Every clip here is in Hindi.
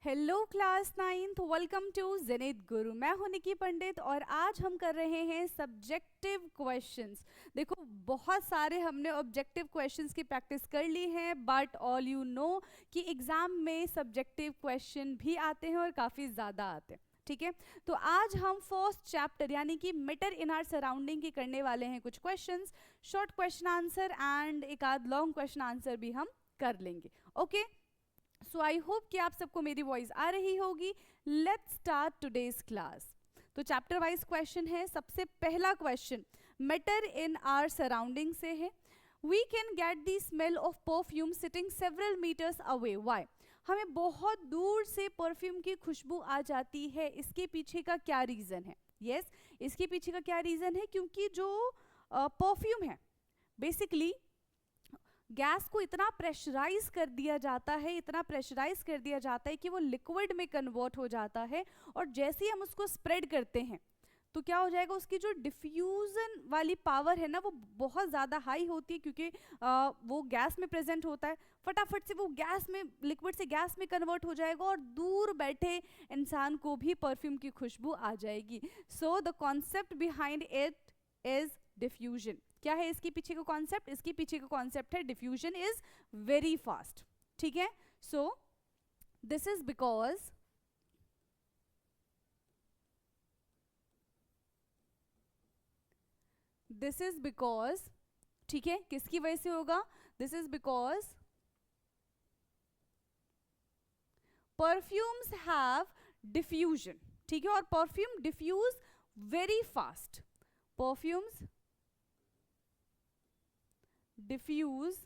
Hello class ninth, welcome to Zenith Guru. मैं हूं निकी पंडित और आज हम कर रहे हैं सब्जेक्टिव क्वेश्चंस। देखो, बहुत सारे हमने ऑब्जेक्टिव क्वेश्चंस की प्रैक्टिस कर ली है, बट ऑल यू नो कि एग्जाम में सब्जेक्टिव क्वेश्चन भी आते हैं और काफ़ी ज़्यादा आते हैं। ठीक है, तो आज हम फर्स्ट चैप्टर यानी कि मैटर इन आवर सराउंडिंग की करने वाले हैं कुछ questions, short question answer and एक आध लॉन्ग क्वेश्चन आंसर भी हम कर लेंगे। ओके, सो आई होप कि आप सबको मेरी वॉइस आ रही होगी। Let's start today's class. तो चैप्टर वाइज क्वेश्चन है। सबसे पहला question matter in our surrounding से है। We can get the smell of perfume sitting several metres away, why? हमें बहुत दूर से परफ्यूम की खुशबू आ जाती है, इसके पीछे का क्या रीजन है? यस, इसके पीछे का क्या रीजन है? क्योंकि जो परफ्यूम है बेसिकली गैस को इतना प्रेशराइज कर दिया जाता है, इतना प्रेशराइज कर दिया जाता है कि वो लिक्विड में कन्वर्ट हो जाता है। और जैसे ही हम उसको स्प्रेड करते हैं तो क्या हो जाएगा, उसकी जो डिफ्यूजन वाली पावर है ना, वो बहुत ज़्यादा हाई होती है, क्योंकि वो गैस में प्रेजेंट होता है। फटाफट से वो गैस में, लिक्विड से गैस में कन्वर्ट हो जाएगा और दूर बैठे इंसान को भी परफ्यूम की खुशबू आ जाएगी। So the concept behind it is diffusion. क्या है इसके पीछे का कॉन्सेप्ट? इसके पीछे का कॉन्सेप्ट है डिफ्यूजन इज वेरी फास्ट। ठीक है, सो दिस इज बिकॉज ठीक है, किसकी वजह से होगा? This is because perfumes have diffusion. ठीक है, और perfume diffuse very fast. Perfumes diffuse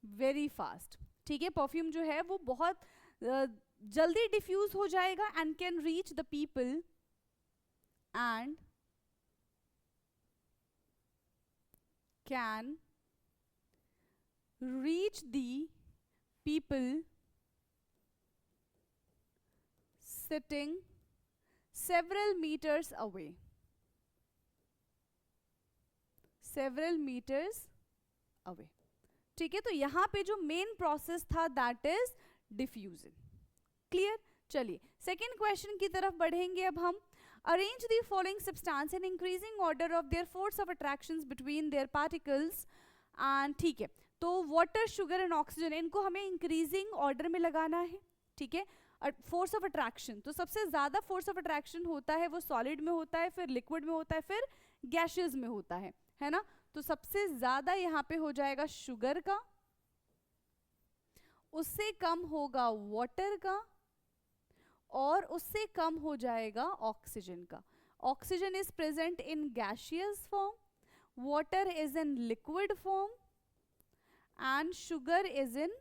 very fast. ठीक है, परफ्यूम जो है वो बहुत जल्दी डिफ्यूज हो जाएगा and can reach the people and can reach the people sitting several meters away, several meters away। ठीक है, तो यहां पे जो मेन प्रोसेस था दैट इज डिफ्यूजन। क्लियर? चलिए सेकेंड क्वेश्चन की तरफ बढ़ेंगे अब हम। Arrange the following substance in increasing order of their force of attraction between their particles and, ठीक है, तो वाटर, शुगर एंड ऑक्सीजन, इनको हमें इंक्रीजिंग ऑर्डर में लगाना है। ठीक है, फोर्स ऑफ अट्रैक्शन, तो सबसे ज्यादा फोर्स ऑफ अट्रैक्शन होता है वो सॉलिड में होता है, फिर लिक्विड में होता है, फिर गैसेस में होता है ना? तो सबसे ज्यादा यहाँ पे हो जाएगा शुगर का, उससे कम होगा वाटर का, और उससे कम हो जाएगा ऑक्सीजन का। Oxygen is present in gaseous form, water is in liquid form and sugar is in,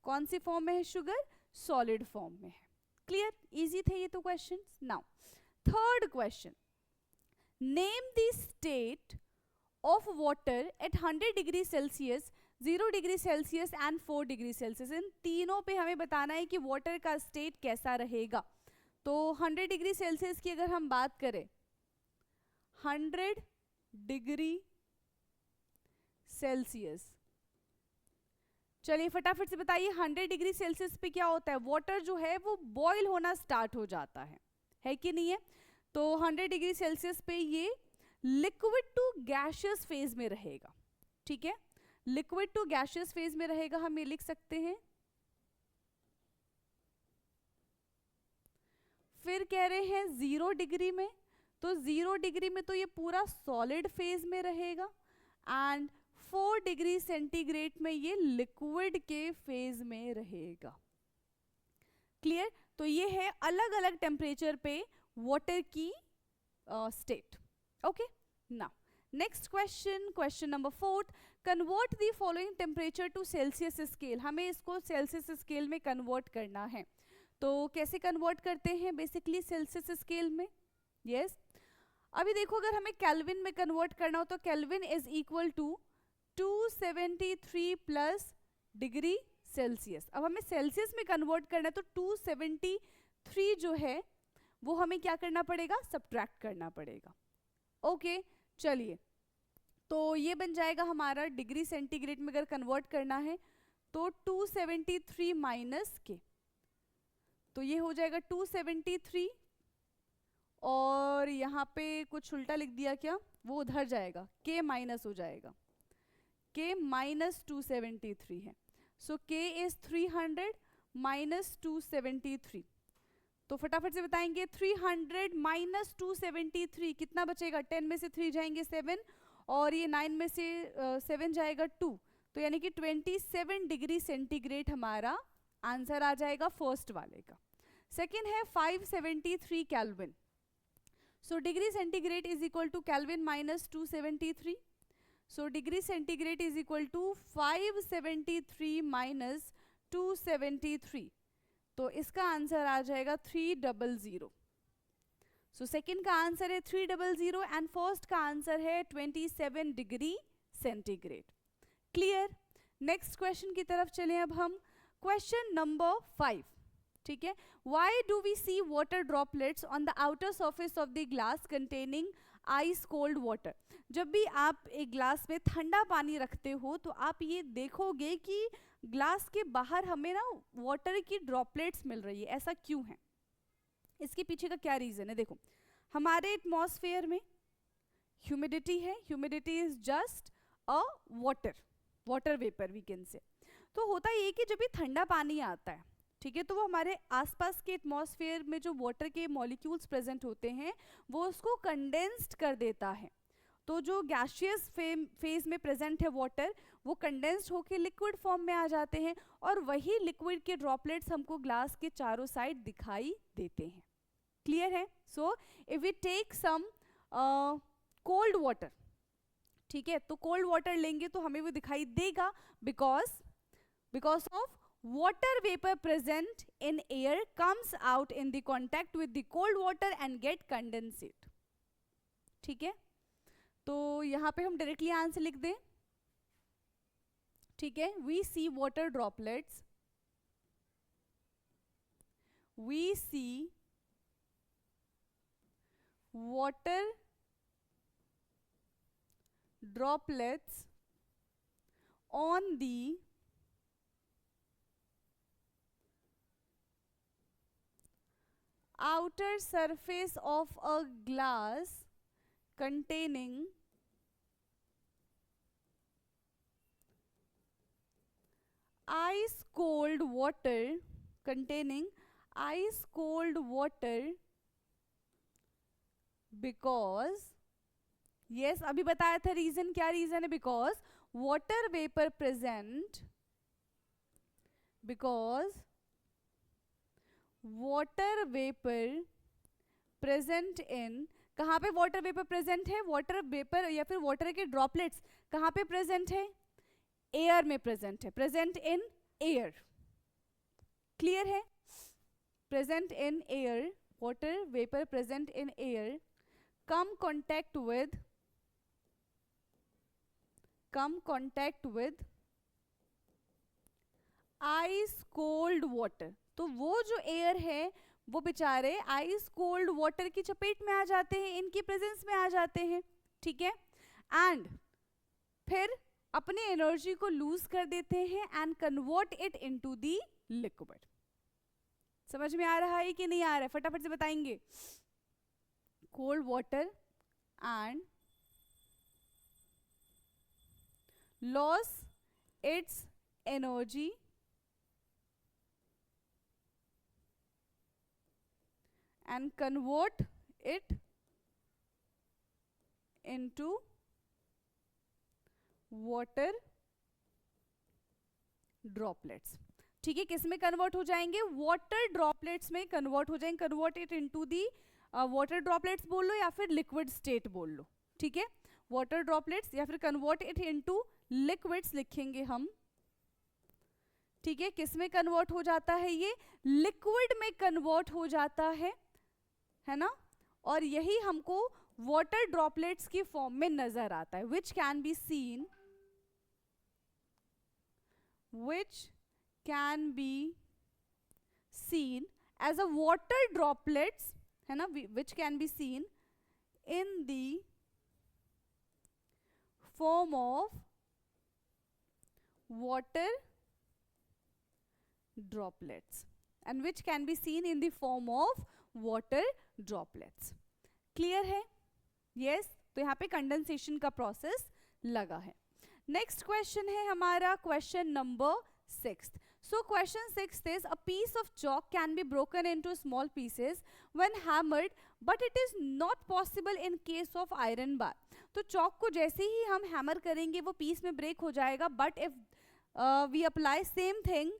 कौन सी फॉर्म में है शुगर? सॉलिड फॉर्म में है। क्लियर? इजी थे ये तो question. Now third question, name the state of water at 100 degree Celsius, 0 degree Celsius and 4 degree Celsius. इन तीनों पे हमें बताना है कि वाटर का स्टेट कैसा रहेगा। तो 100 डिग्री सेल्सियस की अगर हम बात करें, 100 डिग्री सेल्सियस, चलिए फटाफट से बताइए 100 डिग्री सेल्सियस पे क्या होता है? वाटर जो है वो बॉईल होना स्टार्ट हो जाता है कि नहीं है? तो 100 डिग्री सेल्सियस पे ये लिक्विड टू गैसियस फेज में रहेगा। ठीक है, लिक्विड टू गैसियस फेज में रहेगा, हम ये लिख सकते हैं। फिर कह रहे हैं 0 डिग्री में, तो 0 डिग्री में तो ये पूरा सॉलिड फेज में रहेगा एंड 4 डिग्री सेंटीग्रेड में ये लिक्विड के फेज में रहेगा। क्लियर? तो ये है अलग अलग टेम्परेचर पे वाटर की state. Okay, now next question, question number 4, convert the following temperature to Celsius scale. हमें इसको सेल्सियस स्केल में कन्वर्ट करना है। तो कैसे कन्वर्ट करते हैं? बेसिकली सेल्सियस स्केल में। यस, अभी देखो, अगर हमें केल्विन में कन्वर्ट करना हो तो kelvin is equal to 273 plus degree Celsius. अब हमें सेल्सियस में कन्वर्ट करना है तो 273 जो है वो हमें क्या करना पड़ेगा? सब्ट्रैक्ट करना पड़ेगा। ओके, चलिए, तो ये बन जाएगा हमारा डिग्री सेंटीग्रेड में अगर कन्वर्ट करना है तो 273 माइनस के, तो ये हो जाएगा 273, और यहाँ पे कुछ उल्टा लिख दिया क्या, वो उधर जाएगा, k माइनस हो जाएगा, k माइनस 273 है, सो k इज 300 माइनस 273। तो फटाफट से बताएंगे 300 माइनस 273 कितना बचेगा, 10 में से 3 जाएंगे 7, और ये 9 में से 7 जाएगा 2, तो यानी कि 27 डिग्री सेंटीग्रेड हमारा आंसर आ जाएगा फर्स्ट वाले का। सेकेंड है 573 kelvin, so degree centigrade is equal to kelvin minus 273, so degree centigrade is equal to 573 minus 273, तो इसका आंसर आ जाएगा 300। सो सेकंड का आंसर है 300 एंड फर्स्ट का आंसर है 27 degree centigrade. Clear. Next question की तरफ चलें अब हम। क्वेश्चन नंबर 5, ठीक है। Why do we see water droplets on the outer surface of the glass containing ice cold water. जब भी आप एक ग्लास में ठंडा पानी रखते हो तो आप ये देखोगे कि ग्लास के बाहर हमें ना वाटर की ड्रॉपलेट्स मिल रही है, ऐसा क्यों है, इसके पीछे का क्या रीजन है। देखो हमारे एटमॉस्फेयर में ह्यूमिडिटी है, humidity is just a water vapour we can say. तो होता ये कि जब भी ठंडा पानी आता है, ठीक है, तो वो हमारे आसपास के एटमॉस्फेयर में जो वाटर के मॉलिक्यूल्स प्रेजेंट होते हैं वो उसको कंडेंस्ड कर देता है। तो जो गैसियस फेज में प्रेजेंट है वाटर, वो कंडेंस्ड होकर लिक्विड फॉर्म में आ जाते हैं, और वही लिक्विड के ड्रॉपलेट्स हमको ग्लास के चारों साइड दिखाई देते हैं। क्लियर है। So if we take some cold water, ठीक है, तो कोल्ड वाटर लेंगे तो हमें वो दिखाई देगा, because of water vapor present in air comes out in the contact with the cold water and get condensate। ठीक है, तो यहां पे हम डायरेक्टली आंसर लिख दें, ठीक है। we see water droplets, we see water droplets on the outer surface of a glass containing ice cold water, because yes, अभी बताया था रीजन, क्या रीजन है, because water vapour present, because water vapour present in, कहाँ पे वाटर वेपर प्रेजेंट है, वाटर वेपर या फिर वाटर के ड्रॉपलेट्स कहाँ पे प्रेजेंट है, एयर में प्रेजेंट है, प्रेजेंट इन एयर। क्लियर है, present in air, water vapour present in air come contact with ice cold water। तो वो जो एयर है वो बेचारे आइस कोल्ड वाटर की चपेट में आ जाते हैं, इनकी प्रेजेंस में आ जाते हैं, ठीक है, एंड फिर अपनी एनर्जी को लूज कर देते हैं and convert it into the liquid. समझ में आ रहा है कि नहीं आ रहा है, फटाफट से बताएंगे। Cold water and loss it's energy and convert it into water droplets। ठीक है, किस में कन्वर्ट हो जाएंगे, वाटर ड्रॉपलेट्स में कन्वर्ट हो जाएंगे। Convert it into the water droplets बोल लो या फिर लिक्विड स्टेट बोल लो, ठीक है, वाटर ड्रॉपलेट्स या फिर कन्वर्ट इट इनटू लिक्विड्स लिखेंगे हम, ठीक है। किस में कन्वर्ट हो जाता है, ये लिक्विड में कन्वर्ट हो जाता है ना, और यही हमको वाटर ड्रॉपलेट्स की फॉर्म में नजर आता है, which can be seen as a water droplets, है ना, which can be seen in the form of water droplets and which can be seen in the form of water droplets. Clear है? यस, तो यहाँ पे कंडेंसेशन का प्रोसेस लगा है. नेक्स्ट क्वेश्चन है हमारा question number 6. So question 6 is a piece of chalk can be broken into small pieces when hammered, but it is not possible in case of iron bar. तो चौक को जैसे ही हम हैमर करेंगे वो पीस में ब्रेक हो जाएगा, but if we apply same thing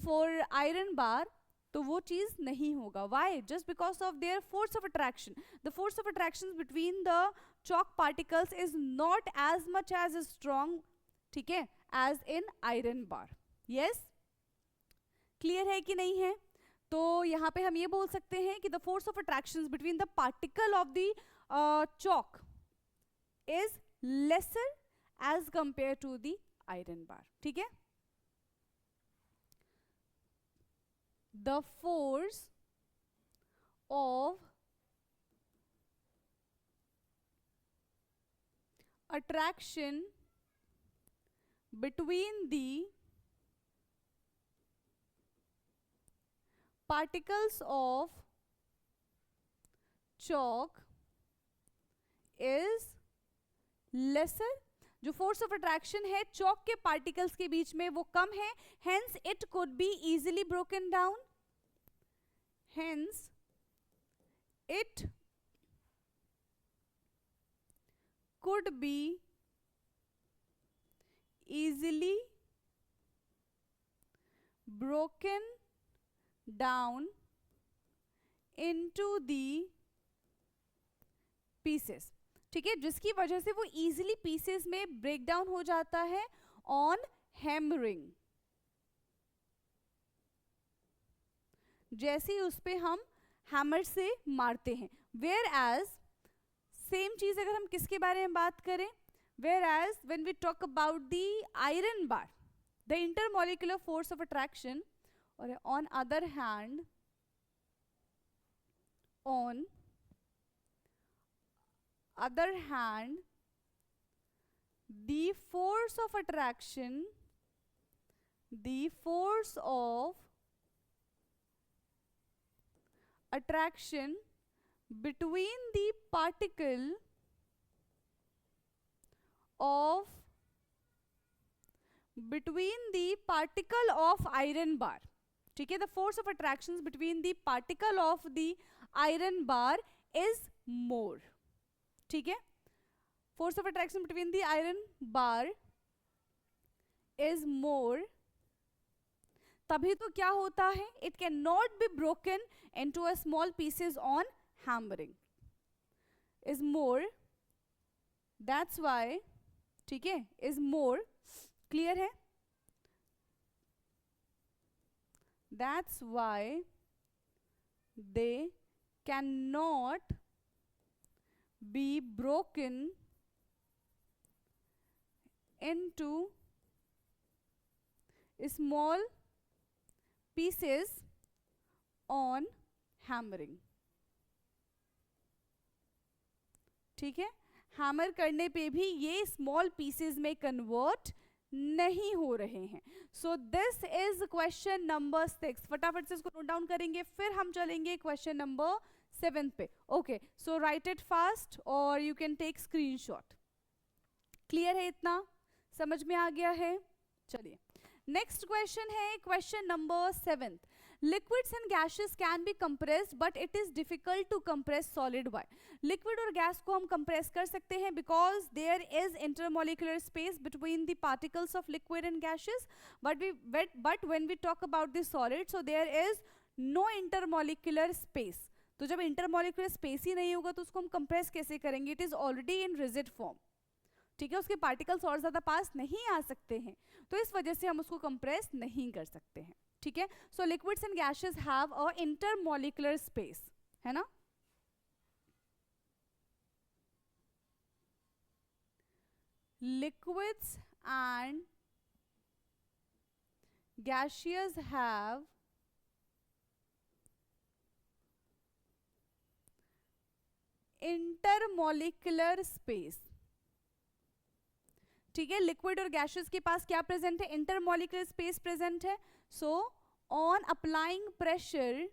for iron bar तो वो चीज नहीं होगा. Why? Just because of their force of attraction. The force of attraction between the chalk particles is not as much as strong, ठीक है, as in iron bar. yes, clear है कि नहीं है? तो यहाँ पे हम ये बोल सकते हैं कि the force of attraction between the particle of the chalk is lesser as compared to the iron bar. ठीक है? The force of attraction between the particles of chalk is lesser. जो फोर्स ऑफ अट्रैक्शन है चौक के पार्टिकल्स के बीच में वो कम है, hence it could be easily broken down. Hence it could be easily broken down into the pieces. ठीक है, जिसकी वजह से वो easily pieces में break down हो जाता है on hammering. जैसे ही उस पे हम हैमर से मारते हैं. Whereas सेम चीज अगर हम किसके बारे में बात करें, whereas when we talk about the iron bar, the intermolecular force of attraction, और on other hand the force of attraction, the force of attraction between the particle of iron bar. ठीक है, the force of attraction between the particle of the iron bar is more. ठीक है, force of attraction between the iron bar is more. तभी तो क्या होता है, it cannot be broken into a small pieces on hammering, is more. That's why, ठीक है, is more. clear है? That's why they cannot be broken into small pieces on hammering. ठीक है, हैमर करने पे भी ये स्मॉल पीसेस में कन्वर्ट नहीं हो रहे हैं. So this is question number 6. फटाफट से इसको नोट डाउन करेंगे, फिर हम चलेंगे क्वेश्चन नंबर 7 पे. Okay, so write it fast और you can take screenshot. Clear है? इतना समझ में आ गया है? चलिए नेक्स्ट क्वेश्चन है question number 7. Liquids and gases can be compressed, but it is difficult to compress solid. Why? Liquid और gas को हम compress कर सकते हैं because there is intermolecular space between the particles of liquid and gases. But when we talk about the solid, so there is no intermolecular space. तो जब intermolecular space ही नहीं होगा तो उसको हम compress कैसे करेंगे? It is already in rigid form. ठीक है, उसके पार्टिकल्स और ज्यादा पास नहीं आ सकते हैं, तो इस वजह से हम उसको कंप्रेस नहीं कर सकते हैं. ठीक है, so liquids and gases have a intermolecular space, है ना? Liquids and gases have intermolecular space. ठीक है, लिक्विड और गैसेस के पास क्या प्रेजेंट है? इंटरमोलिकुलर स्पेस प्रेजेंट है. सो ऑन अप्लाइंग प्रेशर,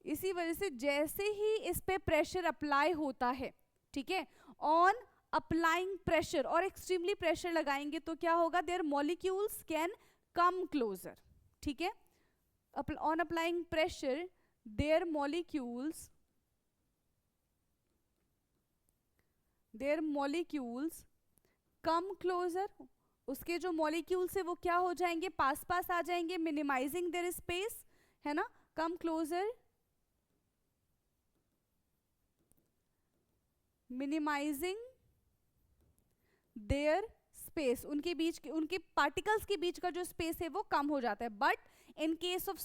इसी वजह से जैसे ही इस पे प्रेशर अप्लाई होता है, ठीक है, ऑन अप्लाइंग प्रेशर, और एक्सट्रीमली प्रेशर लगाएंगे तो क्या होगा, their molecules can come closer, ठीक है, on applying pressure their molecules come closer, उसके जो मॉलिक्यूल्स है वो क्या हो जाएंगे, पास पास आ जाएंगे, मिनिमाइजिंग देयर स्पेस, है ना, come closer, minimising their space, उनके बीच उनके पार्टिकल्स के बीच का जो स्पेस है वो कम हो जाता है। But in case of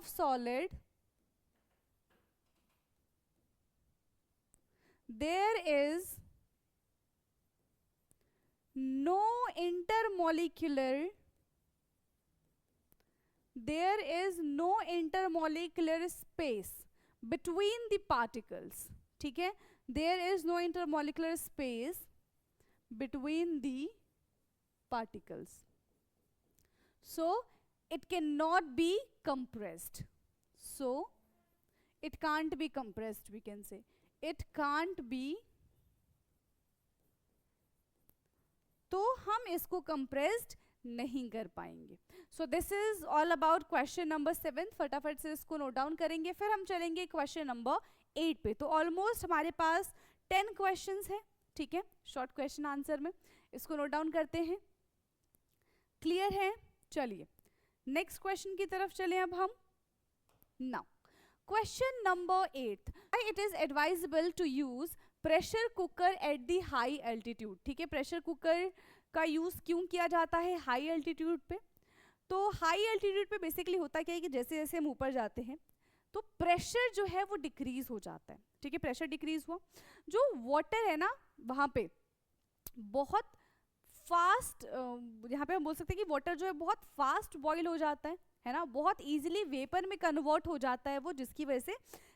solid, there is no intermolecular space between the particles, ठीक है, there is no intermolecular space between the particles, so it cannot be compressed, so it can't be compressed, we can say it can't be, तो हम इसको कंप्रेस्ड नहीं कर पाएंगे। So this is all about question number 7, फटाफट से इसको नोट डाउन करेंगे, फिर हम चलेंगे क्वेश्चन नंबर 8 पे। तो ऑलमोस्ट हमारे पास 10 क्वेश्चंस है, ठीक है, शॉर्ट क्वेश्चन आंसर में, इसको नोट डाउन करते हैं, क्लियर है। चलिए नेक्स्ट क्वेश्चन की तरफ चलें अब हम। Now question number 8, it is advisable to use pressure cooker at the high altitude, ठीक है, प्रेशर कुकर का यूज क्यों किया जाता है हाई एल्टीट्यूड पे। तो हाई एल्टीट्यूड पे बेसिकली होता क्या है कि जैसे जैसे हम ऊपर जाते हैं तो प्रेशर जो है वो डिक्रीज हो जाता है, ठीक है, प्रेशर डिक्रीज हुआ, जो वाटर है ना वहाँ पे बहुत फास्ट, यहाँ पे हम बोल सकते हैं कि वाटर जो है बहुत फास्ट बॉईल हो जाता है ना, बहुत इजीली वेपर में कन्वर्ट हो जाता है वो, जिसकी वजह से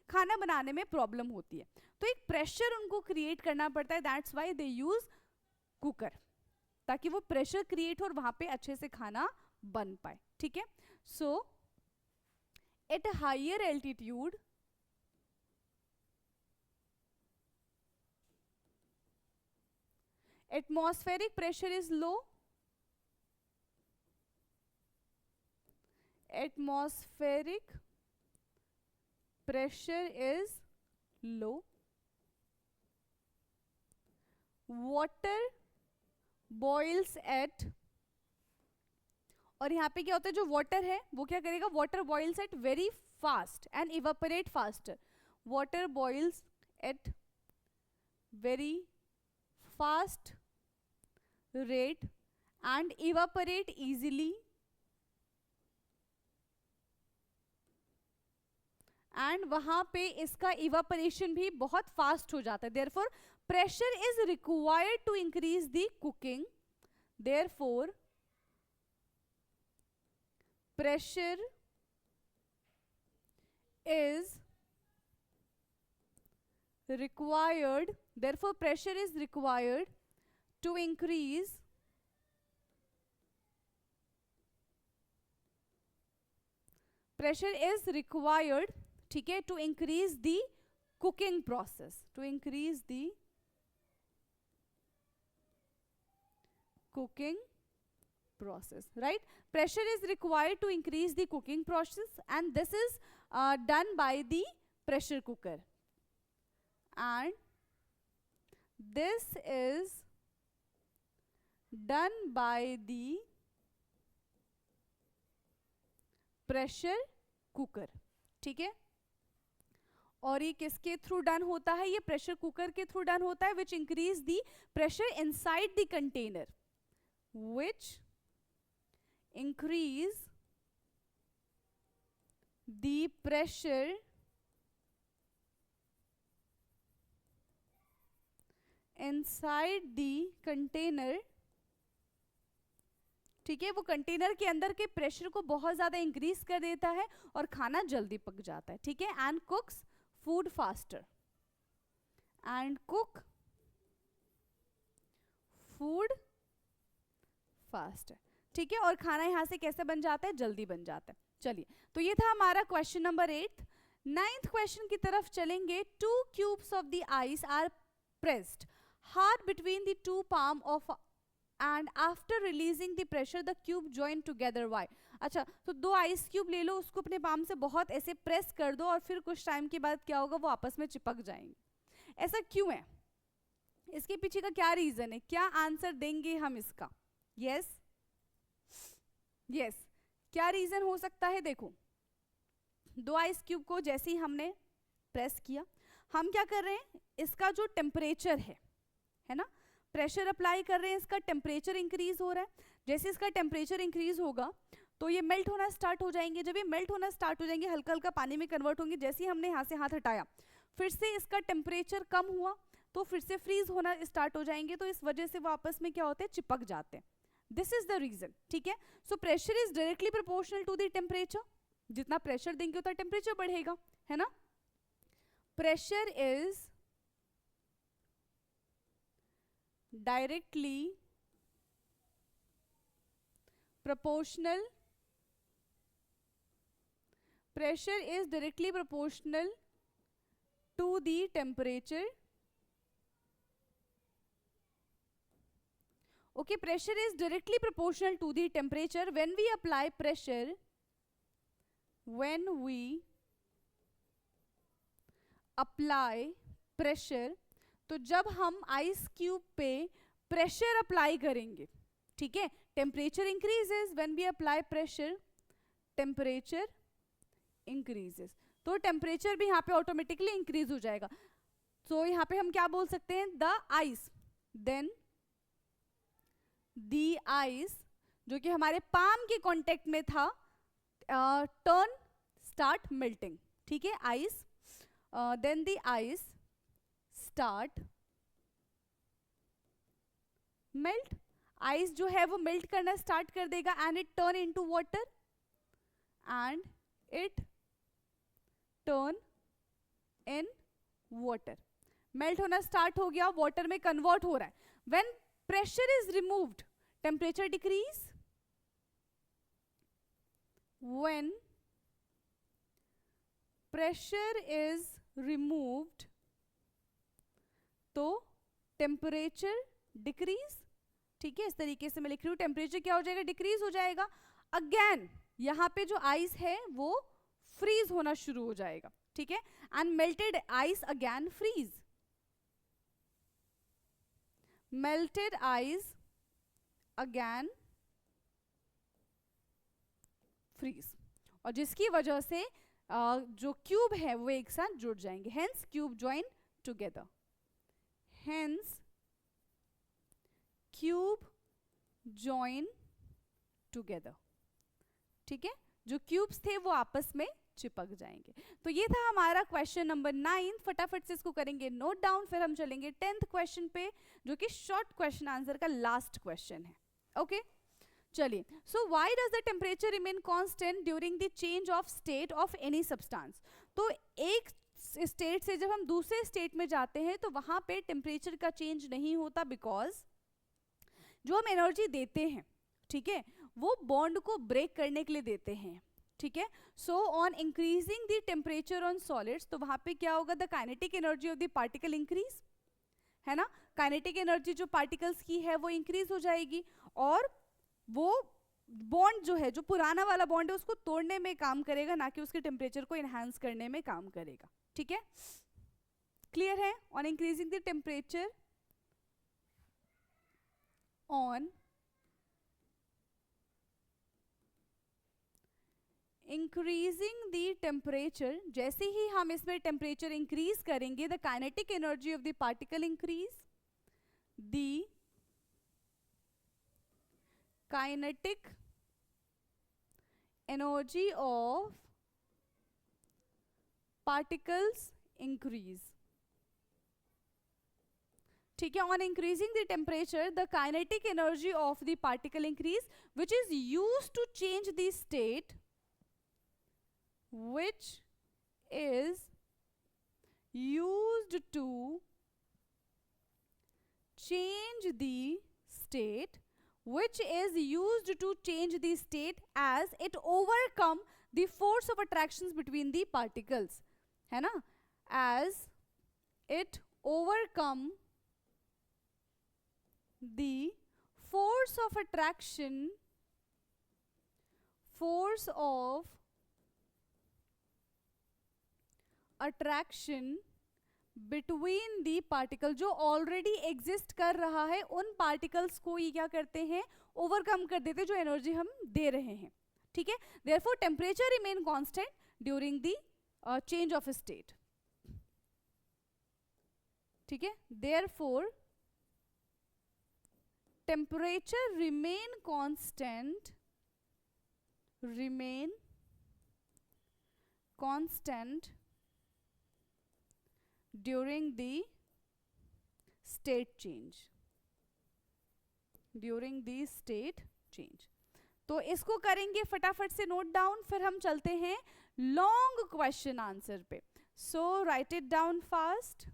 खाना बनाने में प्रॉब्लम होती है। तो एक प्रेशर उनको क्रिएट करना पड़ता है, that's why they use cooker, ताकि वो प्रेशर क्रिएट हो और वहां पे अच्छे से खाना बन पाए, ठीक है। So at higher altitude atmospheric pressure is low, atmospheric pressure is low, water boils at, और यहाँ पे क्या होता है जो वाटर है वो क्या करेगा, water boils at very fast and evaporate faster, water boils at very fast rate and evaporate easily and वहां पे इसका evaporation भी बहुत fast हो जाता है, therefore pressure is required to increase the cooking, therefore pressure is required, therefore pressure is required to increase pressure is required, ठीक है, to increase the cooking process, to increase the cooking process, right, pressure is required to increase the cooking process and this is done by the pressure cooker, and this is done by the pressure cooker, ठीक है, और ये किसके थ्रू डन होता है, ये प्रेशर कुकर के थ्रू डन होता है, which increase the pressure inside the container, which increase the pressure inside the container, ठीक है, वो कंटेनर के अंदर के प्रेशर को बहुत ज्यादा इंक्रीज कर देता है और खाना जल्दी पक जाता है, ठीक है, and कुक्स food faster, and cook food fast है, ठीक है। और खाना यहाँ से कैसे बन जाता है, जल्दी बन जाता है। चलिए, तो ये था हमारा क्वेश्चन नंबर 8। 9th क्वेश्चन की तरफ चलेंगे। 2 cubes of the ice are pressed hard between the two palm of and after releasing the pressure the cube join together. Why? अच्छा, तो 2 आइस क्यूब ले लो, उसको अपने पाम से बहुत ऐसे प्रेस कर दो और फिर कुछ टाइम के बाद क्या होगा, वो आपस में चिपक जाएंगे। ऐसा क्यों है, इसके पीछे का क्या रीजन है, क्या आंसर देंगे हम इसका? यस यस, क्या रीजन हो सकता है? देखो, 2 आइस क्यूब को जैसे ही हमने प्रेस किया, हम क्या कर रहे हैं, इसका जो टेम्परेचर है ना, प्रेशर अप्लाई कर रहे हैं, इसका टेम्परेचर इंक्रीज हो रहा है। जैसे इसका टेम्परेचर इंक्रीज होगा तो ये मेल्ट होना स्टार्ट हो जाएंगे। जब ये मेल्ट होना स्टार्ट हो जाएंगे, हल्का हल्का पानी में कन्वर्ट होंगे। जैसे ही हमने यहाँ से हाथ हटाया, फिर से इसका टेम्परेचर कम हुआ तो फिर से फ्रीज होना स्टार्ट हो जाएंगे। तो इस वजह से वो आपस में क्या होते हैं, चिपक जाते हैं। दिस इज द रीजन, ठीक है। So pressure is directly proportional to the temperature. जितना प्रेशर देंगे उतना टेम्परेचर बढ़ेगा, है ना। Pressure is directly proportional, pressure is directly proportional to the temperature. Okay, pressure is directly proportional to the temperature. When we apply pressure, when we apply pressure, तो जब हम आइस क्यूब पे प्रेशर अप्लाई करेंगे, ठीक है, temperature increases. When we apply pressure, temperature increases, तो टेम्परेचर भी यहाँ पे ऑटोमेटिकली इंक्रीज हो जाएगा। तो यहाँ पे हम क्या बोल सकते हैं, the ice, then the ice जो कि हमारे पाम के कांटेक्ट में था, टर्न स्टार्ट मेल्टिंग, ठीक है, ice, then the ice start melt. Ice जो है वो मेल्ट करना स्टार्ट कर देगा and it turn into water, and it turn in water. Melt होना स्टार्ट हो गया, वाटर में कन्वर्ट हो रहा है। When pressure is removed, temperature decrease. When pressure is removed, तो टेम्परेचर डिक्रीज, ठीक है। इस तरीके से मैं लिख रही हूँ, टेम्परेचर क्या हो जाएगा, डिक्रीज हो जाएगा। अगेन यहाँ पे जो आइस है वो फ्रीज होना शुरू हो जाएगा, ठीक है, and melted ice again freeze, melted ice again freeze, और जिसकी वजह से जो क्यूब है वो एक साथ जुड़ जाएंगे, hence cube join together, hence cube join together, ठीक है। जो क्यूब्स थे वो आपस में चिपक जाएंगे। तो ये था हमारा क्वेश्चन नंबर 9। फटाफट से इसको करेंगे नोट डाउन, फिर हम चलेंगे 10th क्वेश्चन पे, जो कि शॉर्ट क्वेश्चन आंसर का लास्ट क्वेश्चन है। ओके, चलिए। So why does the temperature remain constant during the change of state of any substance? तो एक स्टेट से जब हम दूसरे स्टेट में जाते हैं तो वहां पे टेम्परेचर का चेंज नहीं होता, बिकॉज जो हम एनर्जी देते हैं, ठीक है, वो बॉन्ड को ब्रेक करने के लिए देते हैं, ठीक है। So on increasing the temperature on solids, तो वहां पे क्या होगा, the kinetic energy of the particle increase, है ना। काइनेटिक एनर्जी जो पार्टिकल्स की है वो इंक्रीज हो जाएगी, और वो बॉन्ड जो है, जो पुराना वाला बॉन्ड है, उसको तोड़ने में काम करेगा, ना कि उसके टेम्परेचर को एनहांस करने में काम करेगा, ठीक है। क्लियर है? On increasing the temperature, on increasing the temperature, जैसे ही हम इसमें टेम्परेचर इंक्रीज करेंगे, the kinetic energy of the particle increase, the kinetic energy of particles increase, ठीक है। On increasing the temperature, the kinetic energy of the particle increase, which is used to change the state, which is used to change the state which is used to change the state as it overcome the force of attractions between the particles, है ना, as it overcome the force of attraction, force of attraction between the particle, जो ऑलरेडी एग्जिस्ट कर रहा है उन पार्टिकल्स को ये क्या करते हैं, ओवरकम कर देते हैं जो एनर्जी हम दे रहे हैं, ठीक है. Therefore temperature remain constant during the change of state, ठीक है. Therefore temperature remain constant, remain constant during the state change, during the state change. तो इसको करेंगे फटाफट से नोट डाउन, फिर हम चलते हैं लॉन्ग क्वेश्चन आंसर पे. So write it down fast.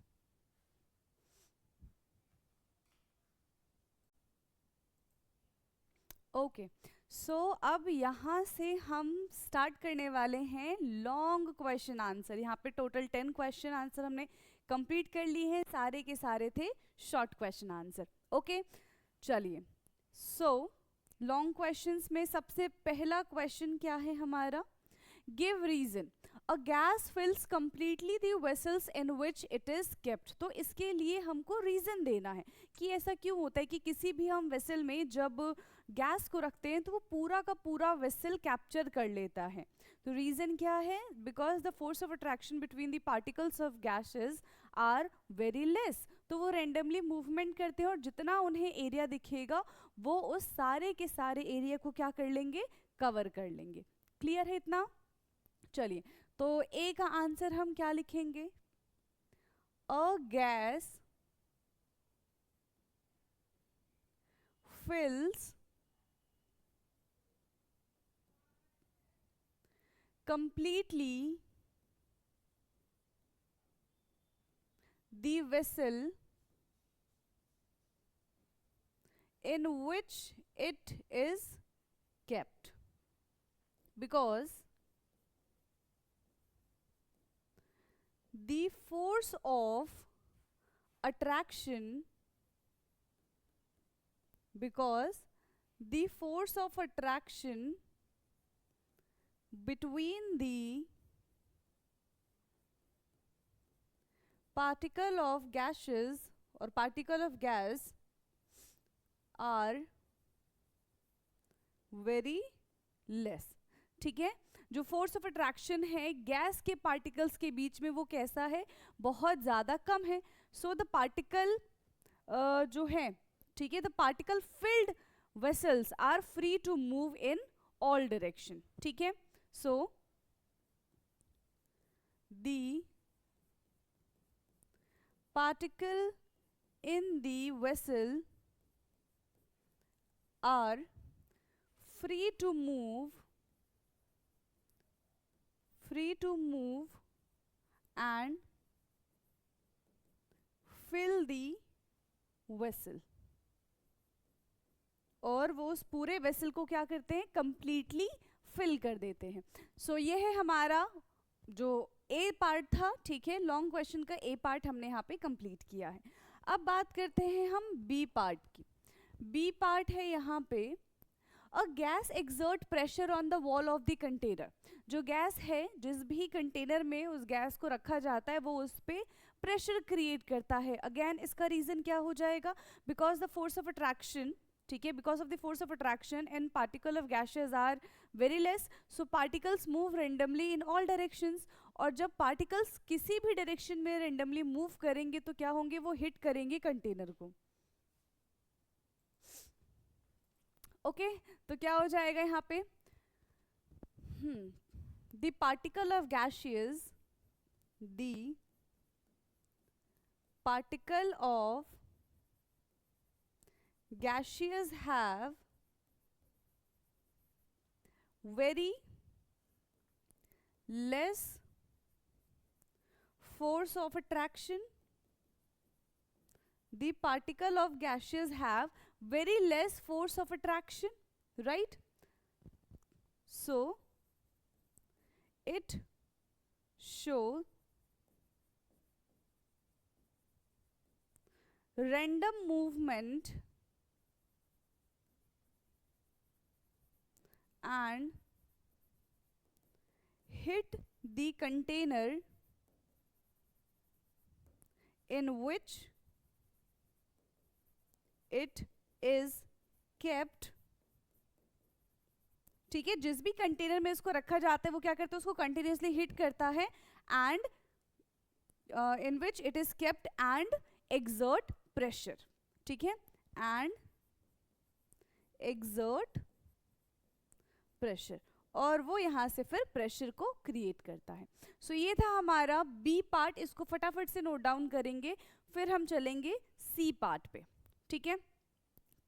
Okay, so अब यहाँ से हम स्टार्ट करने वाले हैं लॉन्ग क्वेश्चन आंसर. यहाँ पे टोटल 10 क्वेश्चन आंसर हमने कंप्लीट कर लिए हैं, सारे के सारे थे शॉर्ट क्वेश्चन आंसर. ओके, चलिए. सो लॉन्ग क्वेश्चंस में सबसे पहला क्वेश्चन क्या है हमारा, give reason a gas fills completely the vessels in which it is kept. तो इसके लिए हमको रीजन देना है कि ऐसा क्यों होता है कि किसी भी हम वेसल में जब गैस को रखते हैं तो वो पूरा का पूरा वेसल कैप्चर कर लेता है. तो रीजन क्या है, because the force of attraction between the particles of gases are very less. तो वो रेंडमली मूवमेंट करते हैं और जितना उन्हें एरिया दिखेगा वो उस सारे के सारे एरिया को क्या कर लेंगे, कवर कर लेंगे. क्लियर है इतना. चलिए, तो ए का आंसर हम क्या लिखेंगे, a gas fills completely the vessel in which it is kept, because the force of attraction, because the force of attraction between the particle of gases or particle of gas are very less. ठीक है, जो फोर्स ऑफ अट्रैक्शन है गैस के पार्टिकल्स के बीच में वो कैसा है, बहुत ज़्यादा कम है. सो द पार्टिकल जो है, ठीक है, the particle filled vessels are free to move in all direction. ठीक है, so the particle in the vessel are free to move and fill the vessel. और वो उस पूरे वेसल को क्या करते हैं, कंप्लीटली फिल कर देते हैं. सो ये है हमारा जो ए पार्ट था. ठीक है, लॉन्ग क्वेश्चन का ए पार्ट हमने यहाँ पे कंप्लीट किया है. अब बात करते हैं हम बी पार्ट की. बी पार्ट है यहाँ पे, a gas exert pressure on the wall of the container. जो गैस है, जिस भी कंटेनर में उस गैस को रखा जाता है वो उस पर प्रेशर क्रिएट करता है. अगेन इसका रीजन क्या हो जाएगा, because the force of attraction, ठीक है, because of the force of attraction and particle of gases are very less, so particles move randomly in all directions. और जब पार्टिकल्स किसी भी डायरेक्शन में रेंडमली मूव करेंगे तो क्या होंगे, वो हिट करेंगे कंटेनर को. ओके, तो क्या हो जाएगा यहाँ पे, the particle of gases, the particle of gaseous have very less force of attraction. The particle of gaseous have very less force of attraction, right? So it shows random movement and hit the container in which it is kept. ठीक है, जिस भी कंटेनर में इसको रखा जाता है वो क्या करता है, उसको कंटिन्यूसली हिट करता है and in which it is kept and exert pressure. ठीक है, एंड एक्सर्ट प्रेशर, और वो यहां से फिर प्रेशर को क्रिएट करता है. सो ये था हमारा बी पार्ट, इसको फटाफट से नोट डाउन करेंगे, फिर हम चलेंगे सी पार्ट पे. ठीक है,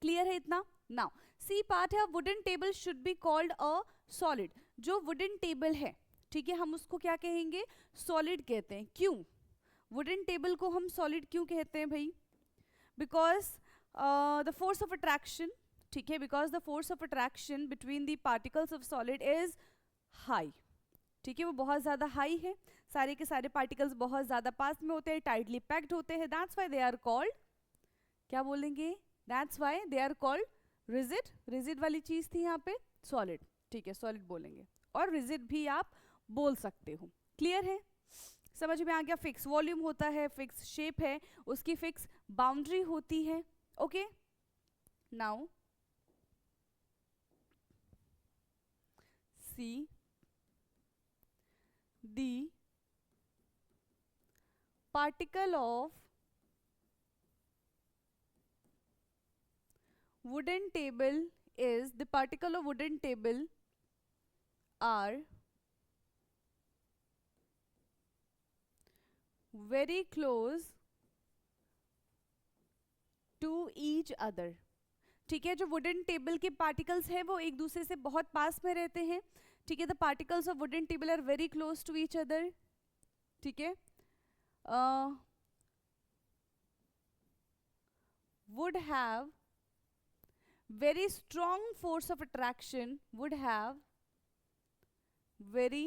क्लियर है इतना? नाउ सी पार्ट है, wooden table should be called a solid. जो वुडन टेबल है, ठीक है, हम उसको क्या कहेंगे, सॉलिड कहते हैं. क्यों वुडन टेबल को हम सॉलिड क्यों कहते हैं भाई? Because the force of attraction, ठीक है, because the force of attraction between the particles of solid is high. ठीक है, वो बहुत ज्यादा हाई है, सारे के सारे पार्टिकल्स बहुत ज्यादा पास में होते हैं, टाइटली पैक्ड होते हैं. That's why they are called, क्या बोलेंगे, that's why they are called rigid. Rigid वाली चीज थी यहाँ पे सॉलिड. ठीक है, सॉलिड बोलेंगे, और रिजिड भी आप बोल सकते हो. क्लियर है, समझ में आ गया? फिक्स वॉल्यूम होता है, फिक्स शेप है, उसकी फिक्स बाउंड्री होती है. Okay, now see the particle of wooden table is, the particle of wooden table are very close to each other. ठीक है, जो वुडन टेबल के पार्टिकल्स हैं वो एक दूसरे से बहुत पास में रहते हैं. ठीक है, the particles of wooden table are very close to each other. ठीक है, would have very strong force of attraction, would have very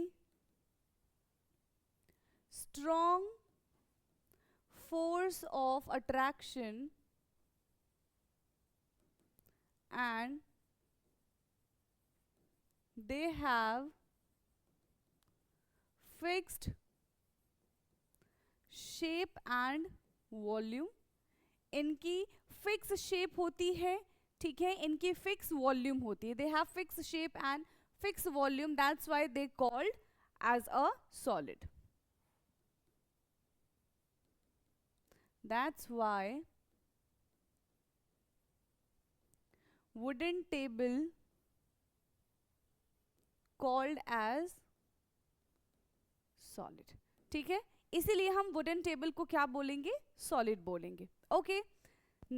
strong force of attraction and they have fixed shape and volume. इनकी फिक्स शेप होती है, ठीक है, इनकी फिक्स वॉल्यूम होती है. They have fix shape and fix volume, that's why they called as a solid. That's why wooden table called as solid. ठीक है, इसीलिए हम वुडन टेबल को क्या बोलेंगे, सॉलिड बोलेंगे. Okay,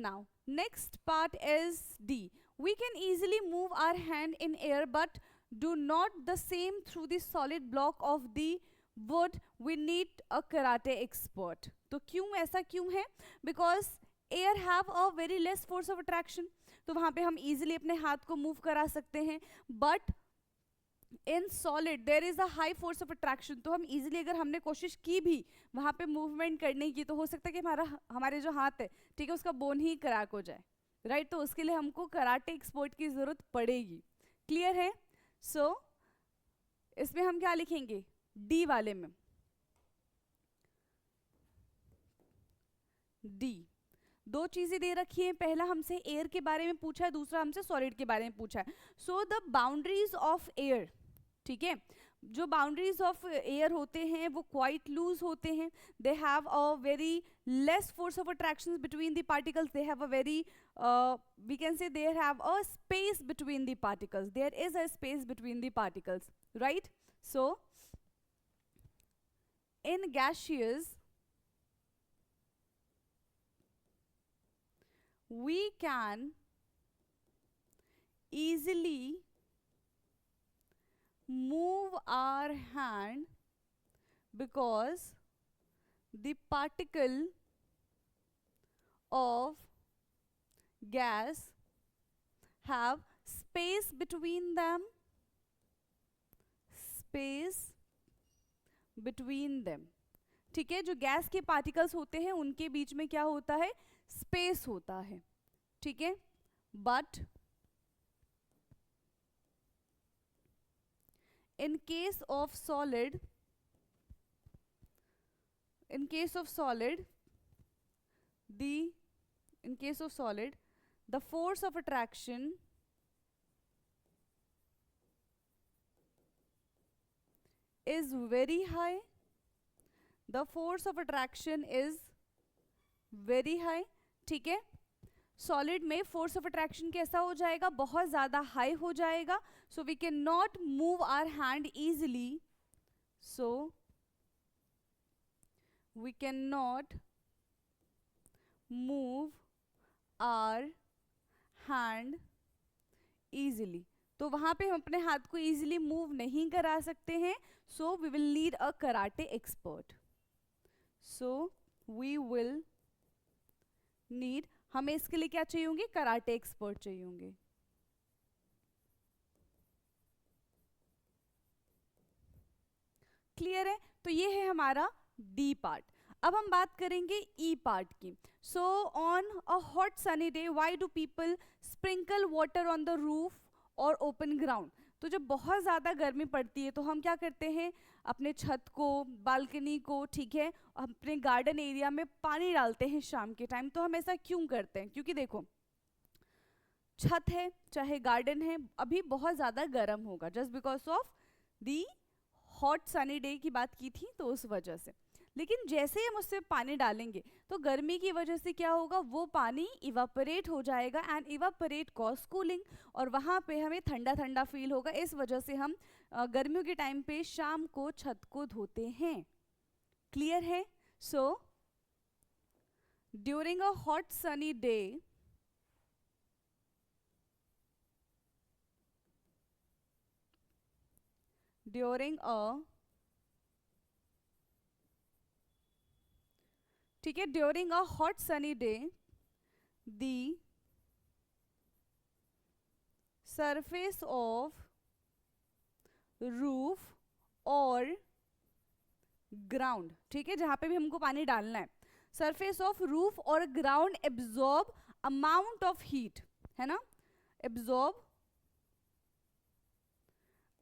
now next part is D. We can easily move our hand in air but do not the same through the solid block of the wood. We need a karate expert. तो क्यों ऐसा क्यों है? Because air have a very less force of attraction. तो वहाँ पे हम easily अपने हाथ को move करा सकते हैं, but in solid there is a high force of attraction. तो हम इजीली अगर हमने कोशिश की भी वहां पे मूवमेंट करने की, तो हो सकता है कि हमारे जो हाथ है, ठीक है, उसका बोन ही क्रैक हो जाए, राइट? तो उसके लिए हमको कराटे एक्सपर्ट की जरूरत पड़ेगी. क्लियर है? सो इसमें हम क्या लिखेंगे, डी वाले में डी. दो चीजें दे रखी हैं, पहला हमसे एयर के बारे में पूछा है, दूसरा हमसे सॉलिड के बारे में पूछा है. So the boundaries of air, ठीक है, जो बाउंड्रीज ऑफ एयर होते हैं वो क्वाइट लूज होते हैं. They have a very less force of attraction between the particles. They have a very we can say there have a space between the particles. There is a space between the particles, right? So in gaseous we can easily move our hand because the particle of gas have space between them, space between them. ठीक है, जो गैस के पार्टिकल्स होते हैं उनके बीच में क्या होता है, स्पेस होता है. ठीक है, but in case of solid, in case of solid, the force of attraction is very high, the force of attraction is very high. ठीक है, सॉलिड में फोर्स ऑफ अट्रैक्शन कैसा हो जाएगा, बहुत ज्यादा हाई हो जाएगा. So we can not move our hand easily, so we can not move our hand easily. तो वहां पे हम अपने हाथ को इजिली मूव नहीं करा सकते हैं. So we will need a karate expert. So we will need, हमें इसके लिए क्या चाहिए होंगे, कराटे एक्सपर्ट चाहिए होंगे. क्लियर है, तो ये है हमारा डी पार्ट. अब हम बात करेंगे ई पार्ट की. So on a hot sunny day why do people sprinkle water on the roof और ओपन ग्राउंड. तो जब बहुत ज़्यादा गर्मी पड़ती है तो हम क्या करते हैं, अपने छत को, बालकनी को, ठीक है, अपने गार्डन एरिया में पानी डालते हैं शाम के टाइम. तो हम ऐसा क्यों करते हैं, क्योंकि देखो छत है चाहे गार्डन है, अभी बहुत ज़्यादा गर्म होगा, just because of the hot sunny day की बात की थी तो उस वजह से. लेकिन जैसे ही हम उससे पानी डालेंगे तो गर्मी की वजह से क्या होगा, वो पानी इवापोरेट हो जाएगा एंड इवापोरेट कॉज कूलिंग, और वहाँ पे हमें ठंडा ठंडा फील होगा. इस वजह से हम गर्मियों के टाइम पे शाम को छत को धोते हैं. क्लियर है. So during a hot sunny day, during a, ठीक है, during a hot sunny day the surface of roof और ग्राउंड, ठीक है, जहां पे भी हमको पानी डालना है, सरफेस ऑफ रूफ और ground absorb amount of heat, है ना, एब्जॉर्ब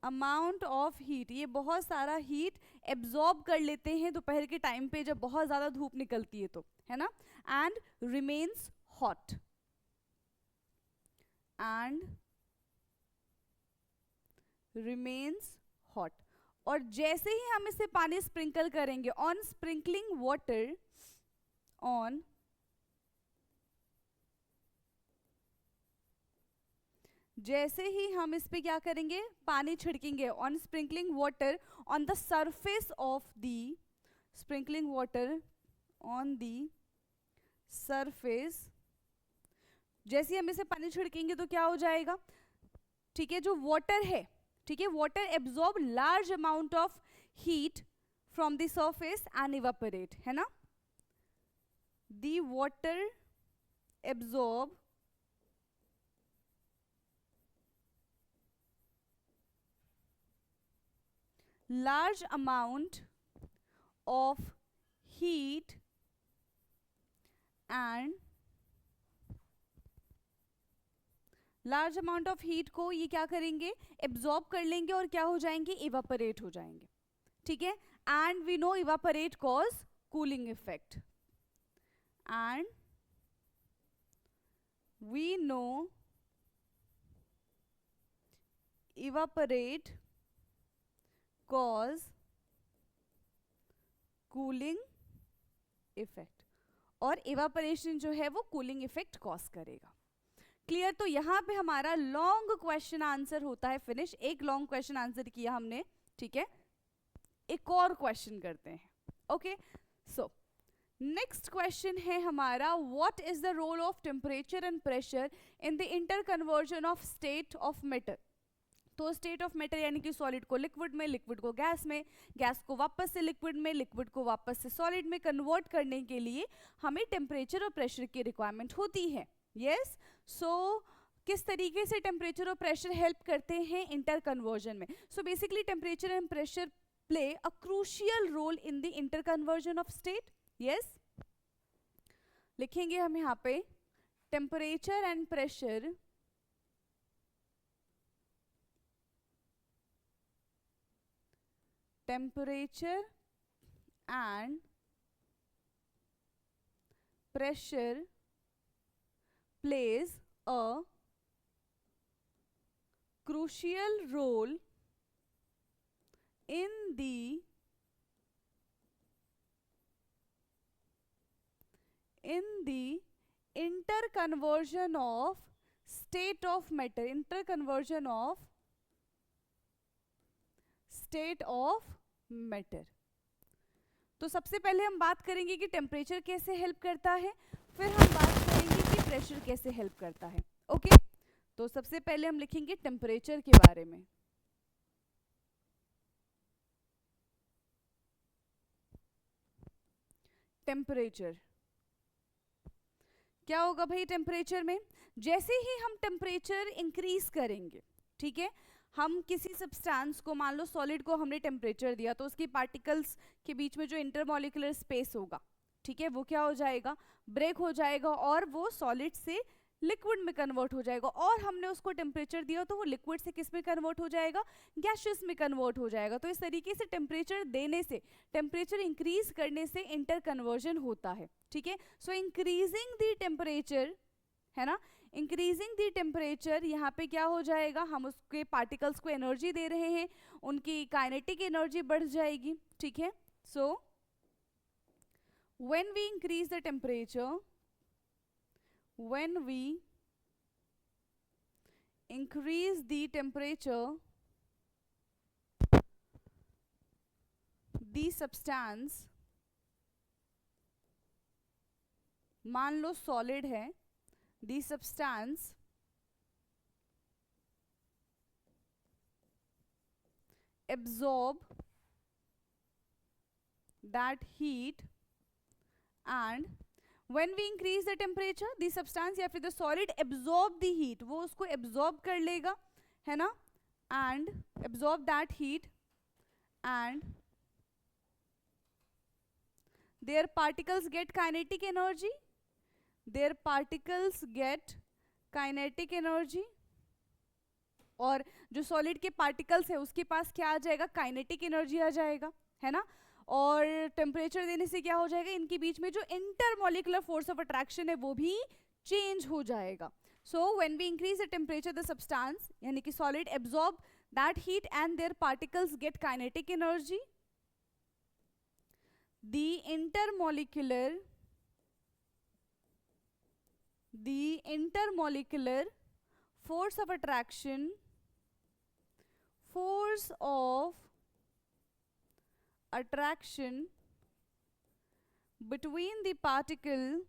अमाउंट ऑफ हीट. ये बहुत सारा हीट एब्जॉर्ब कर लेते हैं दोपहर के टाइम पे जब बहुत ज़्यादा धूप निकलती है तो, है ना. And remains hot, and remains hot. और जैसे ही हम इसे पानी स्प्रिंकल करेंगे, ऑन स्प्रिंकलिंग वाटर, ऑन जैसे ही हम इस पे क्या करेंगे, पानी छिड़केंगे, on sprinkling water on the surface of the, sprinkling water on the surface, जैसे ही हम इसे पानी छिड़केंगे तो क्या हो जाएगा, ठीक है, जो वाटर है, ठीक है, water absorb large amount of heat from the surface and evaporate, है ना. The water absorb large amount of heat and large amount of heat को ये क्या करेंगे, एब्जॉर्ब कर लेंगे और क्या हो जाएंगे, इवापोरेट हो जाएंगे. ठीक है, and we know evaporate cause cooling effect, and we know evaporate cause cooling effect, और इवापोरेशन जो है वो कूलिंग इफेक्ट कॉज करेगा. क्लियर. तो यहाँ पे हमारा लॉन्ग क्वेश्चन आंसर होता है फिनिश. एक लॉन्ग क्वेश्चन आंसर किया हमने, ठीक है, एक और क्वेश्चन करते हैं. ओके, सो नेक्स्ट क्वेश्चन है हमारा, what is the role of temperature and pressure in the interconversion of state of matter. तो स्टेट ऑफ मैटर यानी कि सॉलिड को लिक्विड में, लिक्विड को गैस में, गैस को वापस से लिक्विड में, लिक्विड को वापस से सॉलिड में कन्वर्ट करने के लिए हमें टेम्परेचर और प्रेशर की रिक्वायरमेंट होती है. यस, सो किस तरीके से टेम्परेचर और प्रेशर हेल्प करते हैं इंटर कन्वर्जन में? So basically temperature and pressure play a crucial role in the interconversion of state. Yes, लिखेंगे हम यहाँ पे temperature and pressure temperature and pressure plays a crucial role in the interconversion of state of matter, interconversion of state of matter. तो सबसे पहले हम बात करेंगे कि टेम्परेचर कैसे हेल्प करता है, फिर हम बात करेंगे कि प्रेशर कैसे हेल्प करता है. ओके, तो सबसे पहले हम लिखेंगे टेम्परेचर के बारे में. टेम्परेचर क्या होगा भाई? टेम्परेचर में जैसे ही हम टेम्परेचर इंक्रीज करेंगे, ठीक है, हम किसी सब्सटेंस को, मान लो सॉलिड को हमने टेम्परेचर दिया, तो उसकी पार्टिकल्स के बीच में जो इंटरमॉलिक्यूलर स्पेस होगा, ठीक है, वो क्या हो जाएगा? ब्रेक हो जाएगा और वो सॉलिड से लिक्विड में कन्वर्ट हो जाएगा. और हमने उसको टेम्परेचर दिया तो वो लिक्विड से किस में कन्वर्ट हो जाएगा? गैसियस में कन्वर्ट हो जाएगा. तो इस तरीके से टेम्परेचर देने से, टेम्परेचर इंक्रीज करने से इंटर कन्वर्जन होता है. ठीक है, सो इंक्रीजिंग द टेम्परेचर, है ना, इंक्रीजिंग द टेम्परेचर, यहाँ पे क्या हो जाएगा? हम उसके पार्टिकल्स को एनर्जी दे रहे हैं, उनकी काइनेटिक एनर्जी बढ़ जाएगी. ठीक है, सो when we increase the temperature, when we increase the temperature, the substance, मान लो सॉलिड है, the substance absorb that heat, and when we increase the temperature, the substance या फिर the solid absorb the heat, वो उसको absorb कर लेगा, है ना, and absorb that heat, and their particles get kinetic energy, their particles get kinetic energy, और जो सॉलिड के पार्टिकल्स है उसके पास क्या आ जाएगा? काइनेटिक एनर्जी आ जाएगा, है ना. और टेम्परेचर देने से क्या हो जाएगा? इनके बीच में जो इंटरमॉलिक्यूलर फोर्स ऑफ अट्रैक्शन है वो भी चेंज हो जाएगा. So when we increase the temperature, the substance यानी कि solid absorb that heat and their particles get kinetic energy. The intermolecular force of attraction, force of attraction between the particle,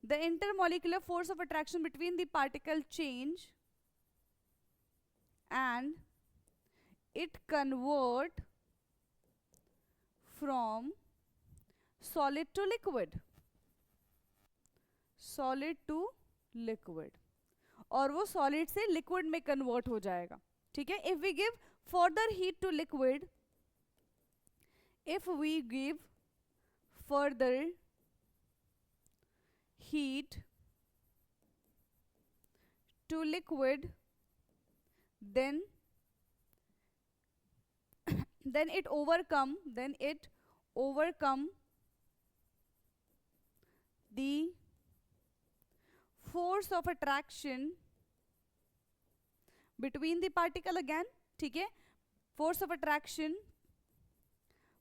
the intermolecular force of attraction between the particle change and it convert from solid to liquid, solid to liquid, और वो सॉलिड से लिक्विड में कन्वर्ट हो जाएगा. ठीक है, if we give further heat to liquid, if we give further heat to liquid, then it overcome the force of attraction between the particle again. ठीक है, force of attraction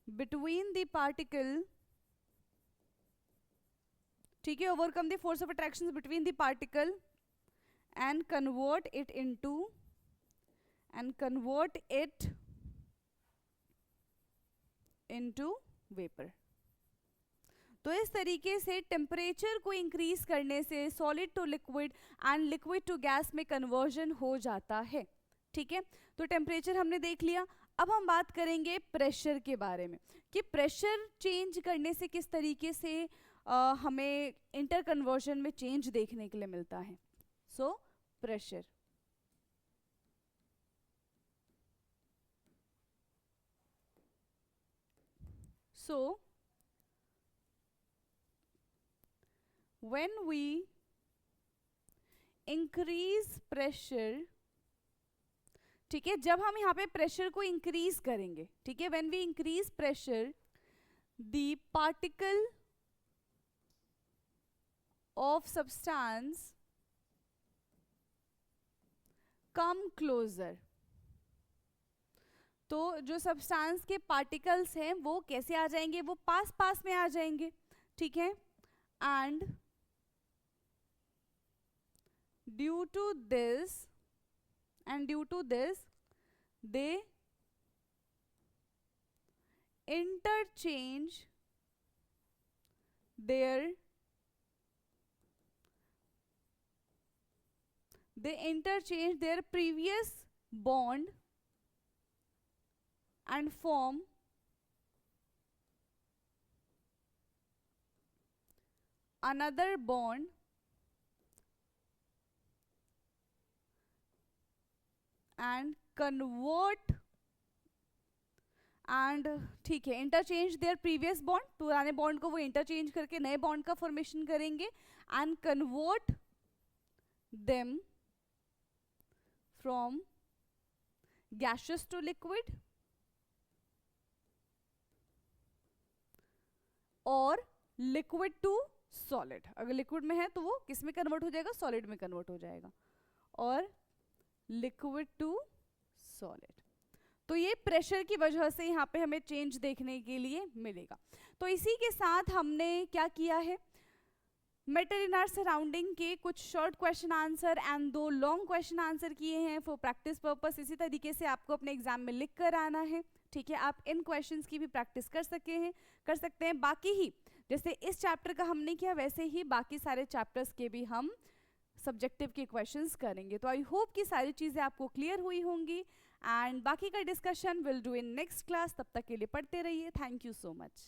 between the particle, ठीक है, overcome the force of attraction between the particle and convert it into vapor. तो इस तरीके से टेम्परेचर को इंक्रीज करने से solid to liquid and liquid to gas में कन्वर्जन हो जाता है. ठीक है, तो टेम्परेचर हमने देख लिया. अब हम बात करेंगे प्रेशर के बारे में कि प्रेशर चेंज करने से किस तरीके से हमें इंटर कन्वर्जन में चेंज देखने के लिए मिलता है. also pressure. So when we increase pressure, ठीक है, जब हम यहाँ पे प्रेशर को इंक्रीज करेंगे, ठीक है, when we increase pressure, the particle of substance come closer. तो जो सब्सटेंस के पार्टिकल्स हैं वो कैसे आ जाएंगे, वो पास पास में आ जाएंगे, ठीक है, and due to this they interchange their previous bond and form another bond and convert and, ठीक है, इंटरचेंज देयर प्रीवियस बॉन्ड, पुराने बॉन्ड को वो इंटरचेंज करके नए बॉन्ड का फॉर्मेशन करेंगे and convert them from gaseous to liquid और लिक्विड टू सॉलिड. अगर लिक्विड में है तो वो किस में कन्वर्ट हो जाएगा, सॉलिड में कन्वर्ट हो जाएगा, और लिक्विड टू सॉलिड. तो ये प्रेशर की वजह से यहाँ पे हमें चेंज देखने के लिए मिलेगा. तो इसी के साथ हमने क्या किया है, मैटर इन आवर सराउंडिंग के कुछ short question answer and 2 long question answer किए हैं फॉर प्रैक्टिस पर्पस. इसी तरीके से आपको अपने एग्जाम में लिख कर आना है, ठीक है. आप इन क्वेश्चंस की भी प्रैक्टिस कर सकते हैं. बाकी ही जैसे इस चैप्टर का हमने किया वैसे ही बाकी सारे चैप्टर्स के भी हम सब्जेक्टिव के क्वेश्चंस करेंगे. तो आई होप कि सारी चीज़ें आपको क्लियर हुई होंगी एंड बाकी का discussion will do in next class. तब तक के लिए पढ़ते रहिए. Thank you so much.